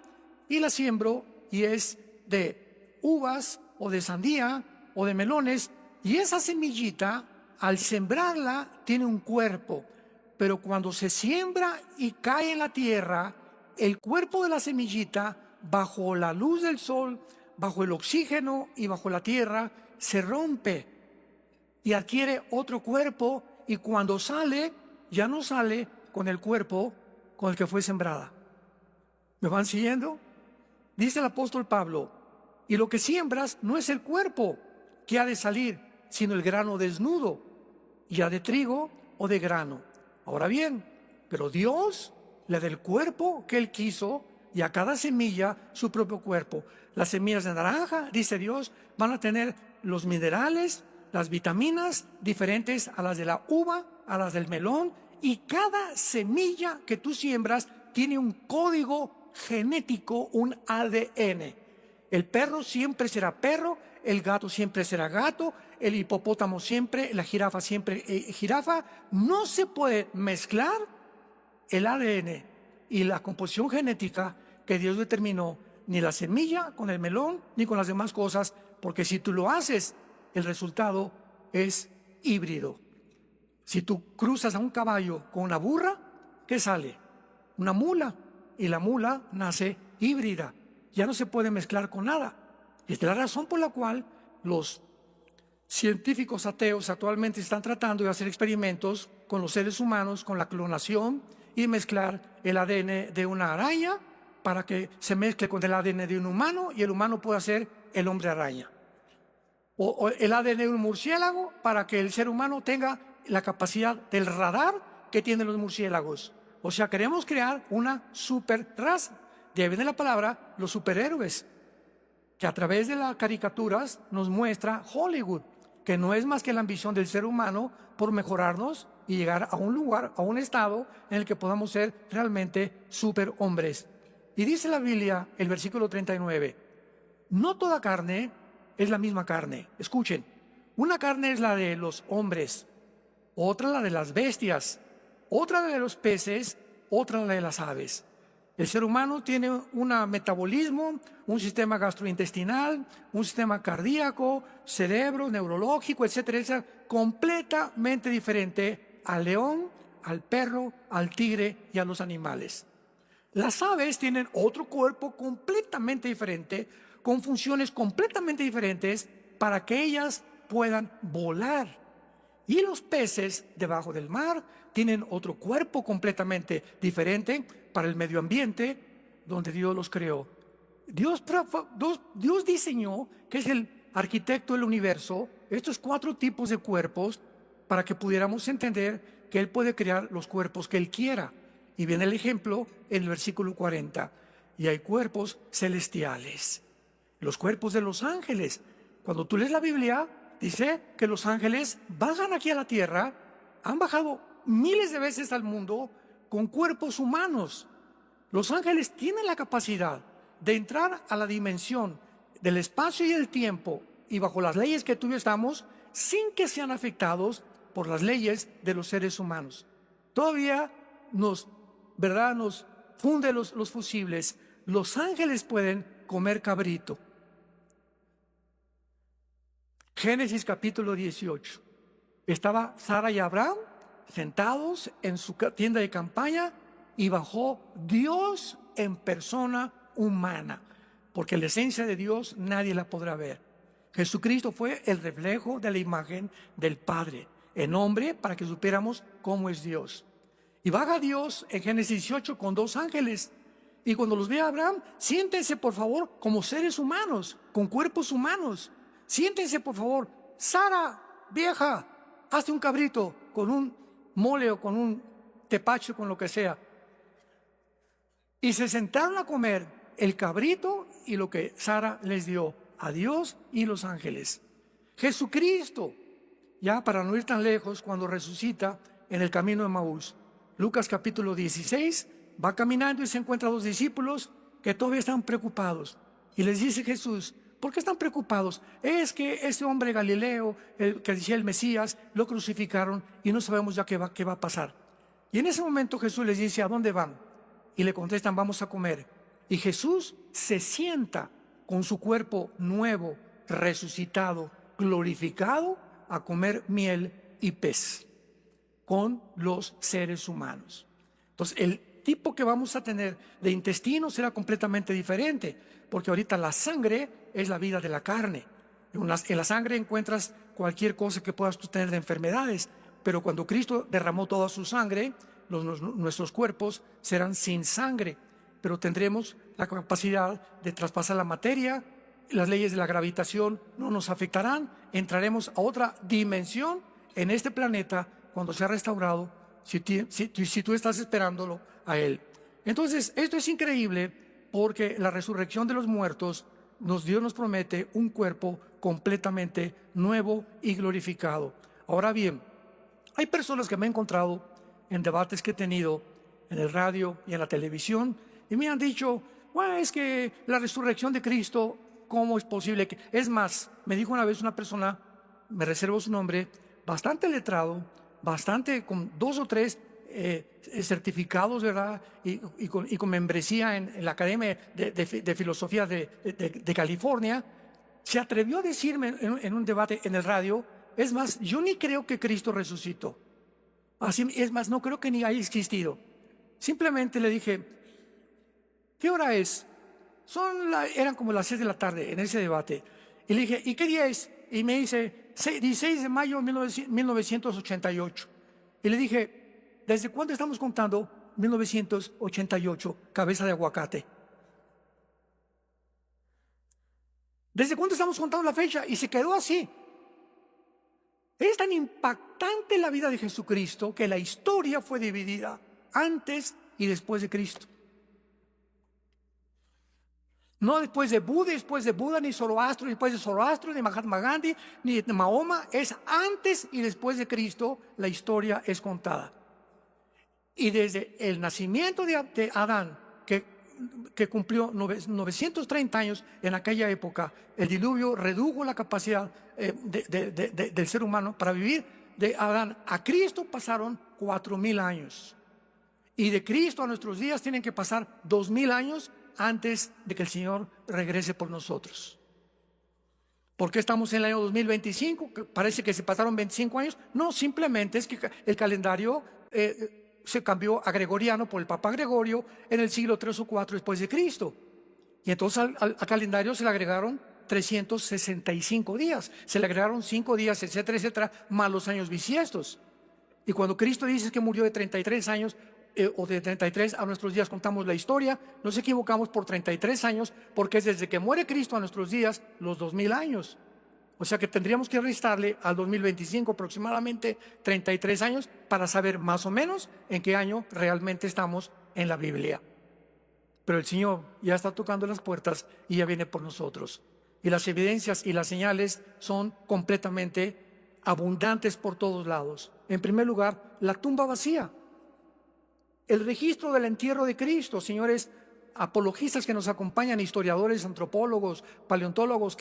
y la siembro y es de uvas o de sandía o de melones, y esa semillita, al sembrarla, tiene un cuerpo, pero cuando se siembra y cae en la tierra, el cuerpo de la semillita, bajo la luz del sol, bajo el oxígeno y bajo la tierra, se rompe y adquiere otro cuerpo, y cuando sale, ya no sale con el cuerpo con el que fue sembrada. ¿Me van siguiendo? Dice el apóstol Pablo, y lo que siembras no es el cuerpo que ha de salir, sino el grano desnudo, ya de trigo o de grano. Ahora bien, pero Dios le da el cuerpo que Él quiso, y a cada semilla su propio cuerpo. Las semillas de naranja, dice Dios, van a tener los minerales, las vitaminas diferentes a las de la uva, a las del melón, y cada semilla que tú siembras tiene un código genético, un ADN. El perro siempre será perro, el gato siempre será gato, el hipopótamo siempre, la jirafa siempre jirafa. No se puede mezclar el ADN y la composición genética que Dios determinó, ni la semilla con el melón, ni con las demás cosas, porque si tú lo haces, el resultado es híbrido. Si tú cruzas a un caballo con una burra, ¿qué sale? Una mula, y la mula nace híbrida. Ya no se puede mezclar con nada. Y esta es la razón por la cual los científicos ateos actualmente están tratando de hacer experimentos con los seres humanos, con la clonación, y mezclar el ADN de una araña para que se mezcle con el ADN de un humano y el humano pueda ser el hombre araña. O el ADN de un murciélago para que el ser humano tenga la capacidad del radar que tienen los murciélagos. O sea, queremos crear una super raza. De ahí viene la palabra los superhéroes, que a través de las caricaturas nos muestra Hollywood, que no es más que la ambición del ser humano por mejorarnos y llegar a un lugar, a un estado en el que podamos ser realmente superhombres. Y dice la Biblia, el versículo 39, no toda carne es la misma carne. Escuchen, una carne es la de los hombres, otra la de las bestias, otra la de los peces, otra la de las aves. El ser humano tiene un metabolismo, un sistema gastrointestinal, un sistema cardíaco, cerebro, neurológico, etcétera, etcétera, completamente diferente al león, al perro, al tigre y a los animales. Las aves tienen otro cuerpo completamente diferente, con funciones completamente diferentes para que ellas puedan volar. Y los peces debajo del mar tienen otro cuerpo completamente diferente para el medio ambiente donde Dios los creó. Dios diseñó, que es el arquitecto del universo, estos 4 tipos de cuerpos para que pudiéramos entender que Él puede crear los cuerpos que Él quiera. Y viene el ejemplo en el versículo 40. Y hay cuerpos celestiales, los cuerpos de los ángeles. Cuando tú lees la Biblia, dice que los ángeles bajan aquí a la tierra, han bajado miles de veces al mundo con cuerpos humanos. Los ángeles tienen la capacidad de entrar a la dimensión del espacio y el tiempo, y bajo las leyes que tú y yo estamos, sin que sean afectados por las leyes de los seres humanos. Todavía nos funde los fusibles. Los ángeles pueden comer cabrito. Génesis capítulo 18. Estaba Sara y Abraham sentados en su tienda de campaña y bajó Dios en persona humana, porque la esencia de Dios nadie la podrá ver. Jesucristo fue el reflejo de la imagen del Padre en hombre, para que supiéramos cómo es Dios. Y baja Dios en Génesis 18 con 2 ángeles. Y cuando los ve a Abraham, siéntense por favor como seres humanos, con cuerpos humanos. Siéntense por favor. Sara, vieja, hazte un cabrito con un mole o con un tepache, con lo que sea. Y se sentaron a comer el cabrito y lo que Sara les dio a Dios y los ángeles. Jesucristo, ya para no ir tan lejos, cuando resucita en el camino de Maús, Lucas capítulo 16, va caminando y se encuentra a 2 discípulos que todavía están preocupados. Y les dice Jesús: ¿por qué están preocupados? Es que ese hombre Galileo, el que decía el Mesías, lo crucificaron y no sabemos ya qué va a pasar. Y en ese momento Jesús les dice: ¿a dónde van? Y le contestan: vamos a comer. Y Jesús se sienta con su cuerpo nuevo, resucitado, glorificado, a comer miel y pez con los seres humanos. Entonces, el tipo que vamos a tener de intestino será completamente diferente, porque ahorita la sangre es la vida de la carne. En la sangre encuentras cualquier cosa que puedas tú tener de enfermedades, pero cuando Cristo derramó toda su sangre, nuestros cuerpos serán sin sangre, pero tendremos la capacidad de traspasar la materia. Las leyes de la gravitación no nos afectarán, entraremos a otra dimensión en este planeta cuando sea restaurado, si tú estás esperándolo a Él. Entonces, esto es increíble, porque la resurrección de los muertos, Dios nos promete un cuerpo completamente nuevo y glorificado. Ahora bien, hay personas que me han encontrado en debates que he tenido en el radio y en la televisión, y me han dicho: bueno, es que la resurrección de Cristo, ¿cómo es posible que...? Es más, me dijo una vez una persona, me reservo su nombre, bastante letrado, bastante con 2 o 3 certificados, ¿verdad? Y con membresía en la Academia de Filosofía de California, se atrevió a decirme en un debate en el radio: es más, yo ni creo que Cristo resucitó. Así, es más, no creo que ni haya existido. Simplemente le dije: ¿qué hora es? Eran como las 6 de la tarde en ese debate. Y le dije: ¿y qué día es? Y me dice: 16 de mayo de 1988. Y le dije: ¿desde cuándo estamos contando 1988, cabeza de aguacate? ¿Desde cuándo estamos contando la fecha? Y se quedó así. Es tan impactante la vida de Jesucristo que la historia fue dividida antes y después de Cristo. No después de Buda, ni Zoroastro, después de Zoroastro, ni Mahatma Gandhi, ni de Mahoma. Es antes y después de Cristo, la historia es contada. Y desde el nacimiento de Adán, que cumplió 930 años en aquella época, el diluvio redujo la capacidad del ser humano para vivir. De Adán a Cristo pasaron 4000 años. Y de Cristo a nuestros días tienen que pasar 2000 años antes de que el Señor regrese por nosotros. ¿Por qué estamos en el año 2025? Parece que se pasaron 25 años. No, simplemente es que el calendario se cambió a gregoriano por el Papa Gregorio en el siglo 3 o 4 después de Cristo. Y entonces al calendario se le agregaron 365 días. Se le agregaron 5 días, etcétera, etcétera, más los años bisiestos. Y cuando Cristo dice que murió de 33 años, o de 33 a nuestros días contamos la historia, nos equivocamos por 33 años, porque es desde que muere Cristo a nuestros días los 2000 años. O sea que tendríamos que restarle al 2025 aproximadamente 33 años para saber más o menos en qué año realmente estamos en la Biblia. Pero el Señor ya está tocando las puertas y ya viene por nosotros. Y las evidencias y las señales son completamente abundantes por todos lados. En primer lugar, la tumba vacía. El registro del entierro de Cristo, señores, apologistas que nos acompañan, historiadores, antropólogos, paleontólogos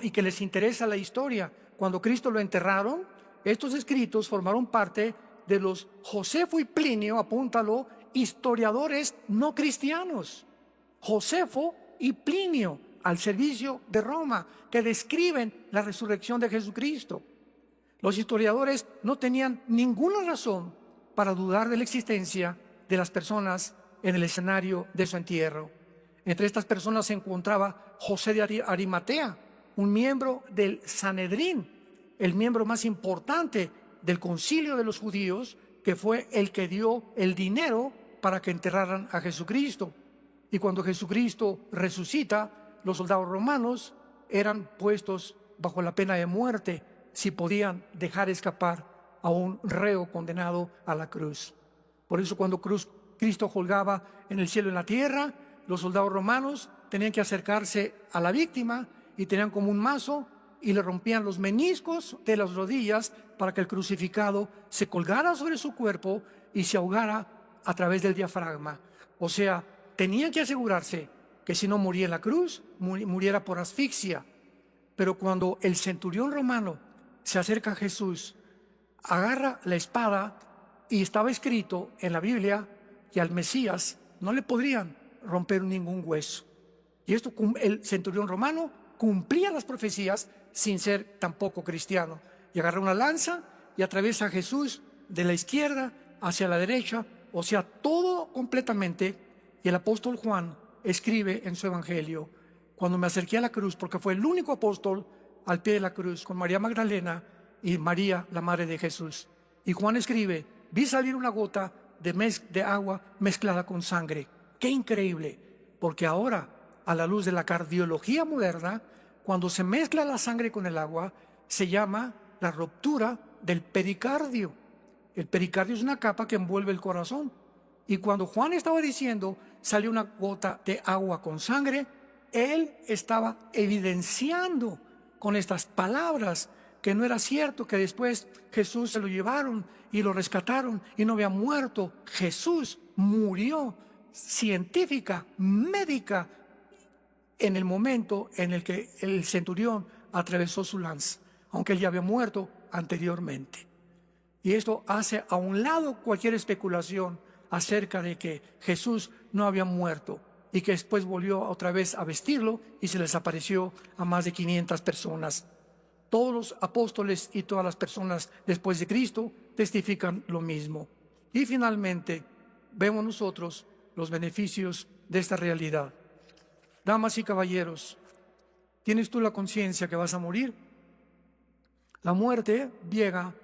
y que les interesa la historia. Cuando Cristo lo enterraron, estos escritos formaron parte de los Josefo y Plinio, apúntalo, historiadores no cristianos. Josefo y Plinio, al servicio de Roma, que describen la resurrección de Jesucristo. Los historiadores no tenían ninguna razón para dudar de la existencia de las personas en el escenario de su entierro. Entre estas personas se encontraba José de Arimatea, un miembro del Sanedrín, el miembro más importante del concilio de los judíos, que fue el que dio el dinero para que enterraran a Jesucristo. Y cuando Jesucristo resucita, los soldados romanos eran puestos bajo la pena de muerte si podían dejar escapar a un reo condenado a la cruz. Por eso cuando Cristo colgaba en el cielo y en la tierra, los soldados romanos tenían que acercarse a la víctima y tenían como un mazo y le rompían los meniscos de las rodillas para que el crucificado se colgara sobre su cuerpo y se ahogara a través del diafragma. O sea, tenían que asegurarse que si no moría en la cruz, muriera por asfixia. Pero cuando el centurión romano se acerca a Jesús, agarra la espada y estaba escrito en la Biblia que al Mesías no le podrían romper ningún hueso. Y esto, el centurión romano cumplía las profecías sin ser tampoco cristiano. Y agarra una lanza y atraviesa a Jesús de la izquierda hacia la derecha, o sea, todo completamente. Y el apóstol Juan escribe en su evangelio: cuando me acerqué a la cruz, porque fue el único apóstol al pie de la cruz, con María Magdalena y María, la madre de Jesús. Y Juan escribe: vi salir una gota de agua mezclada con sangre. ¡Qué increíble! Porque ahora, a la luz de la cardiología moderna, cuando se mezcla la sangre con el agua, se llama la ruptura del pericardio. El pericardio es una capa que envuelve el corazón. Y cuando Juan estaba diciendo, salió una gota de agua con sangre, él estaba evidenciando con estas palabras que no era cierto, que después Jesús se lo llevaron y lo rescataron y no había muerto. Jesús murió científica, médica, en el momento en el que el centurión atravesó su lanza, aunque él ya había muerto anteriormente. Y esto hace a un lado cualquier especulación acerca de que Jesús no había muerto y que después volvió otra vez a vestirlo y se les apareció a más de 500 personas. Todos los apóstoles y todas las personas después de Cristo testifican lo mismo. Y finalmente vemos nosotros los beneficios de esta realidad. Damas y caballeros, ¿tienes tú la conciencia que vas a morir? La muerte llega,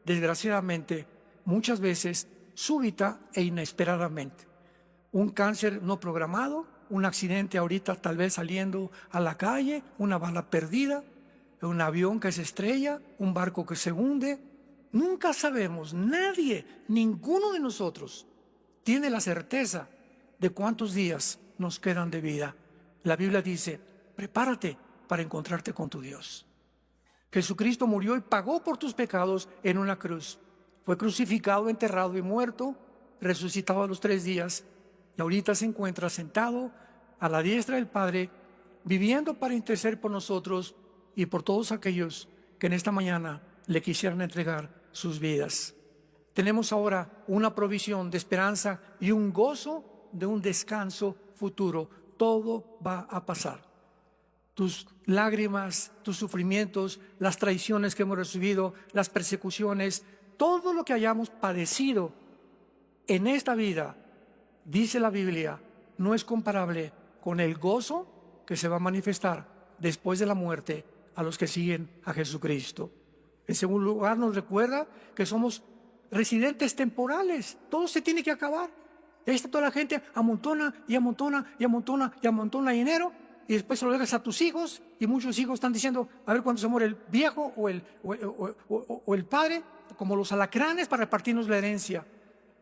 desgraciadamente, muchas veces súbita e inesperadamente. Un cáncer no programado, un accidente ahorita tal vez saliendo a la calle, una bala perdida, un avión que se estrella, un barco que se hunde. Nunca sabemos, nadie, ninguno de nosotros tiene la certeza de cuántos días nos quedan de vida. La Biblia dice: prepárate para encontrarte con tu Dios. Jesucristo murió y pagó por tus pecados en una cruz. Fue crucificado, enterrado y muerto, resucitado a los 3 días, y ahorita se encuentra sentado a la diestra del Padre, viviendo para interceder por nosotros y por todos aquellos que en esta mañana le quisieran entregar sus vidas. Tenemos ahora una provisión de esperanza y un gozo de un descanso futuro. Todo va a pasar. Tus lágrimas, tus sufrimientos, las traiciones que hemos recibido, las persecuciones, todo lo que hayamos padecido en esta vida, dice la Biblia, no es comparable con el gozo que se va a manifestar después de la muerte a los que siguen a Jesucristo. En segundo lugar, nos recuerda que somos residentes temporales. Todo se tiene que acabar. Ahí está toda la gente, amontona y amontona y amontona y amontona dinero, y después se lo dejas a tus hijos, y muchos hijos están diciendo: a ver cuándo se muere el viejo o el padre, como los alacranes, para repartirnos la herencia.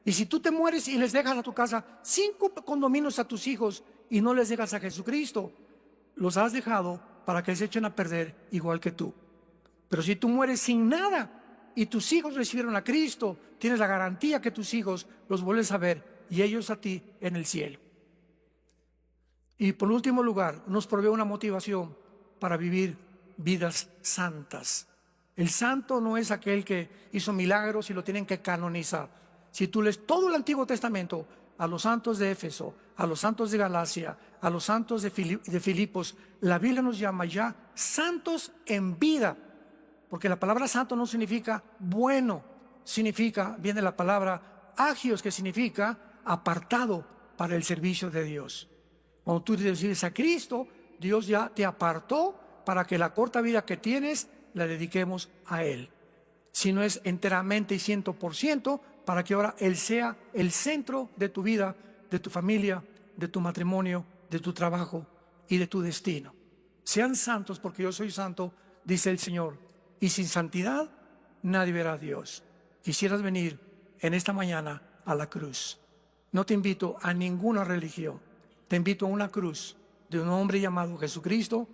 Y si tú te mueres y les dejas a tu casa 5 condominios a tus hijos y no les dejas a Jesucristo, los has dejado para que se echen a perder igual que tú. Pero si tú mueres sin nada y tus hijos recibieron a Cristo, tienes la garantía que tus hijos los vuelves a ver y ellos a ti en el cielo. Y por último lugar, nos provee una motivación para vivir vidas santas. El santo no es aquel que hizo milagros y lo tienen que canonizar. Si tú lees todo el Antiguo Testamento, a los santos de Éfeso, a los santos de Galacia, a los santos de Filipos, la Biblia nos llama ya santos en vida, porque la palabra santo no significa bueno, viene la palabra agios, que significa apartado para el servicio de Dios. Cuando tú recibes a Cristo, Dios ya te apartó para que la corta vida que tienes la dediquemos a Él. Si no es enteramente y 100%, para que ahora Él sea el centro de tu vida, de tu familia, de tu matrimonio, de tu trabajo y de tu destino. Sean santos porque yo soy santo, dice el Señor, y sin santidad nadie verá a Dios. Quisieras venir en esta mañana a la cruz. No te invito a ninguna religión, te invito a una cruz de un hombre llamado Jesucristo.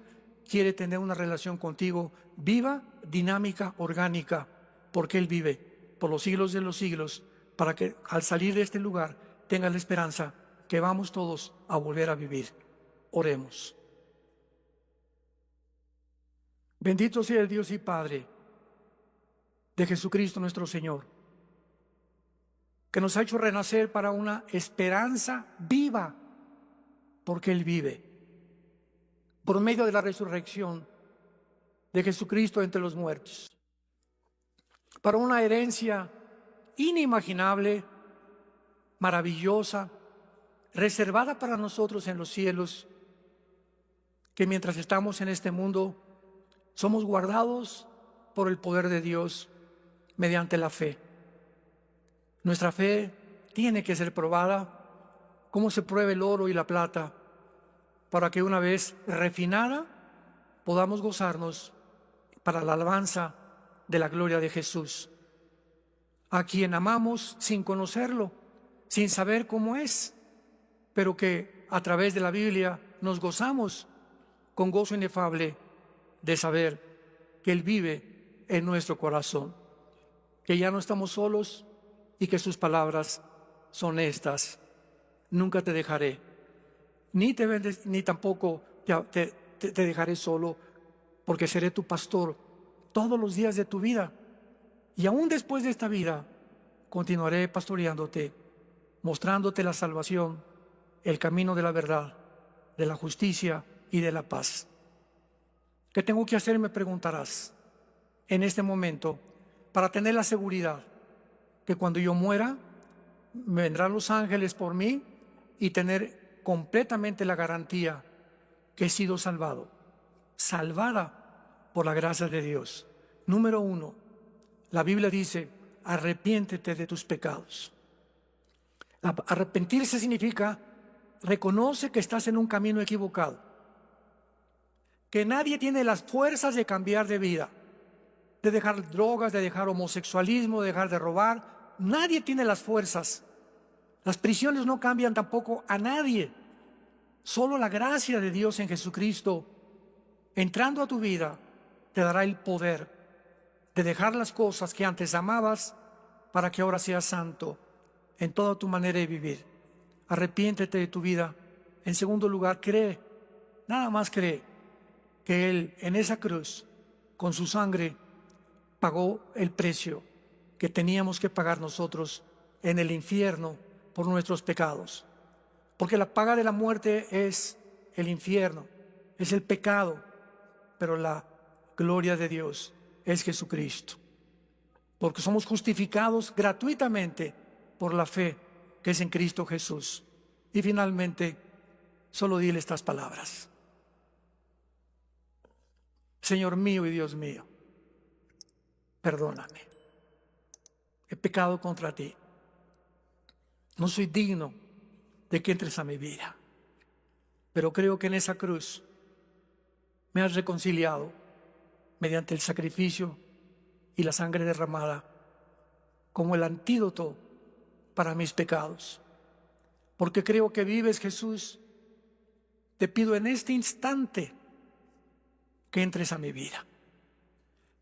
Quiere tener una relación contigo viva, dinámica, orgánica, porque Él vive por los siglos de los siglos, para que al salir de este lugar tengas la esperanza que vamos todos a volver a vivir. Oremos. Bendito sea el Dios y Padre de Jesucristo nuestro Señor, que nos ha hecho renacer para una esperanza viva, porque Él vive, por medio de la resurrección de Jesucristo entre los muertos, para una herencia inimaginable, maravillosa, reservada para nosotros en los cielos, que mientras estamos en este mundo somos guardados por el poder de Dios mediante la fe. Nuestra fe tiene que ser probada como se prueba el oro y la plata, para que una vez refinada podamos gozarnos para la alabanza de la gloria de Jesús, a quien amamos sin conocerlo, sin saber cómo es, pero que a través de la Biblia nos gozamos con gozo inefable de saber que Él vive en nuestro corazón, que ya no estamos solos y que sus palabras son estas: nunca te dejaré, ni tampoco te dejaré solo, porque seré tu pastor todos los días de tu vida, y aún después de esta vida continuaré pastoreándote, mostrándote la salvación, el camino de la verdad, de la justicia y de la paz. ¿Qué tengo que hacer?, me preguntarás en este momento, para tener la seguridad que cuando yo muera vendrán los ángeles por mí y tener completamente la garantía que he sido salvada por la gracia de Dios. Número 1, la Biblia dice: arrepiéntete de tus pecados. Arrepentirse significa reconoce que estás en un camino equivocado, que nadie tiene las fuerzas de cambiar de vida, de dejar drogas, de dejar homosexualismo, de dejar de robar. Nadie tiene las fuerzas. Las prisiones no cambian tampoco a nadie. Solo la gracia de Dios en Jesucristo, entrando a tu vida, te dará el poder de dejar las cosas que antes amabas para que ahora seas santo en toda tu manera de vivir. Arrepiéntete de tu vida. En segundo lugar, cree, nada más cree, que Él en esa cruz, con su sangre, pagó el precio que teníamos que pagar nosotros en el infierno por nuestros pecados. Porque la paga de la muerte es el infierno, es el pecado, pero la gloria de Dios es Jesucristo. Porque somos justificados gratuitamente por la fe que es en Cristo Jesús. Y finalmente, solo dile estas palabras: Señor mío y Dios mío, perdóname. He pecado contra ti. No soy digno de que entres a mi vida, pero creo que en esa cruz me has reconciliado mediante el sacrificio y la sangre derramada como el antídoto para mis pecados. Porque creo que vives, Jesús, te pido en este instante que entres a mi vida.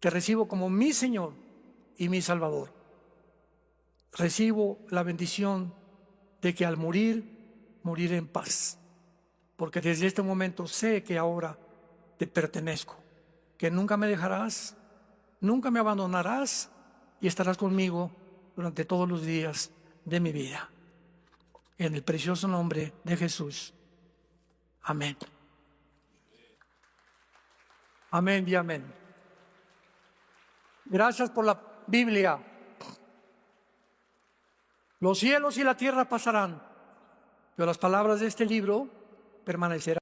Te recibo como mi Señor y mi Salvador. Recibo la bendición de que al morir, moriré en paz. porque desde este momento sé que ahora te pertenezco, que nunca me dejarás, nunca me abandonarás y estarás conmigo durante todos los días de mi vida. En el precioso nombre de Jesús. Amén. Amén y amén. Gracias por la Biblia. Los cielos y la tierra pasarán, pero las palabras de este libro permanecerán.